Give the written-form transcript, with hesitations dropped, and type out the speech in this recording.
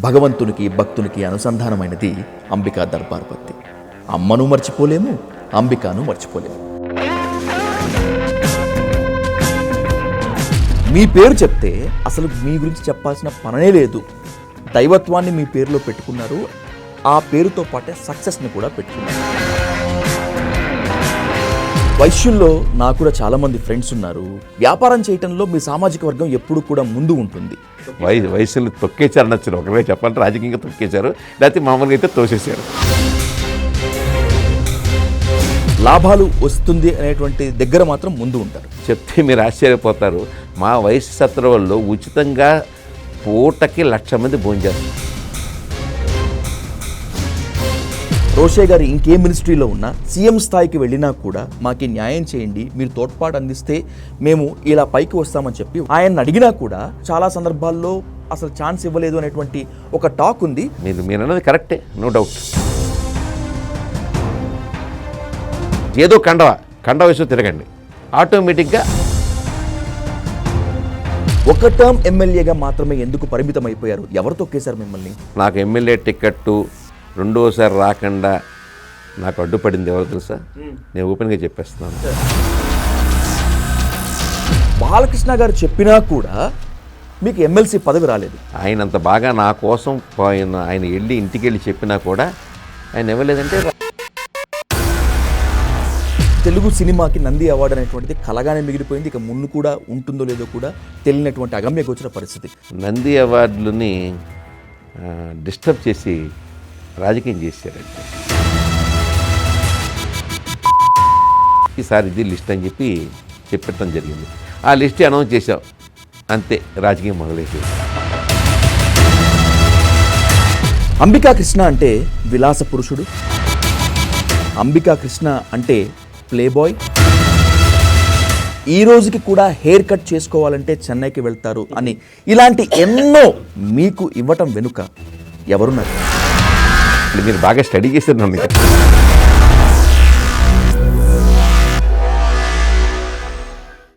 భగవంతునికి భక్తునికి అనుసంధానమైనది అంబికా దర్బార్ బత్తి. అమ్మను మర్చిపోలేము, అంబికాను మర్చిపోలేము. మీ పేరు చెప్తే అసలు మీ గురించి చెప్పాల్సిన పనే లేదు. దైవత్వాన్ని మీ పేరులో పెట్టుకున్నారు, ఆ పేరుతో పాటే సక్సెస్ని కూడా పెట్టుకున్నారు. వైశ్యుల్లో నాకు కూడా చాలామంది ఫ్రెండ్స్ ఉన్నారు. వ్యాపారం చేయటంలో మీ సామాజిక వర్గం ఎప్పుడు కూడా ముందు ఉంటుంది. వయసులు తొక్కేశారు అనొచ్చు, ఒకవే చెప్పాలంటే రాజకీయంగా తొక్కేశారు, లేకపోతే మామూలుగా అయితే తోసేశారు. లాభాలు వస్తుంది అనేటువంటి దగ్గర మాత్రం ముందు ఉంటారు. చెప్తే మీరు ఆశ్చర్యపోతారు. మా వయసు సత్రవల్లో ఉచితంగా పూటకి 1,00,000 మంది భోంచేస్తారు. రోషే గారు ఇంకే మినిస్ట్రీలో ఉన్నా సీఎం స్థాయికి వెళ్ళినా కూడా మాకు న్యాయం చేయండి, మీరు తోడ్పాటు అందిస్తే మేము ఇలా పైకి వస్తామని చెప్పి ఆయన అడిగినా కూడా చాలా సందర్భాల్లో అసలు ఛాన్స్ ఇవ్వలేదు అనేటువంటి ఒక టాక్ ఉంది. మీరు అన్నది కరెక్టే, నో డౌట్. ఏదో కండ వయసు తిరగండి, ఆటోమేటిక్గా ఒక టర్మ్ ఎమ్మెల్యేగా మాత్రమే ఎందుకు పరిమితం అయిపోయారు? ఎవరు తొక్కేశారు మిమ్మల్ని? నాకు ఎమ్మెల్యే టికెట్టు రెండోసారి రాకుండా నాకు అడ్డుపడింది ఎవరు తెలుసా? నేను ఓపెన్గా చెప్పేస్తున్నాను. బాలకృష్ణ గారు చెప్పినా కూడా మీకు ఎమ్మెల్సీ పదవి రాలేదు. ఆయన అంత బాగా నా కోసం ఆయన వెళ్ళి ఇంటికి వెళ్ళి చెప్పినా కూడా ఆయన ఇవ్వలేదంటే. తెలుగు సినిమాకి నంది అవార్డు అనేటువంటిది కలగానే మిగిలిపోయింది. ఇక ముందు కూడా ఉంటుందో లేదో కూడా తెలియనటువంటి అగమ్య గోచర పరిస్థితి. నంది అవార్డులని డిస్టర్బ్ చేసి రాజకీయం చేశారంటే ఈసారి ఇది లిస్ట్ అని చెప్పి చెప్పడం జరిగింది. ఆ లిస్ట్ అనౌన్స్ చేశాం, అంతే రాజకీయం మొదలైపోయింది. అంబికా కృష్ణ అంటే విలాస పురుషుడు, అంబికా కృష్ణ అంటే ప్లే బాయ్. ఈ రోజుకి కూడా హెయిర్ కట్ చేసుకోవాలంటే చెన్నైకి వెళ్తారు అని ఇలాంటి ఎన్నో మీకు ఇవ్వటం వెనుక ఎవరున్నారు? మీరు బాగా స్టడీ చేశారు నన్ను.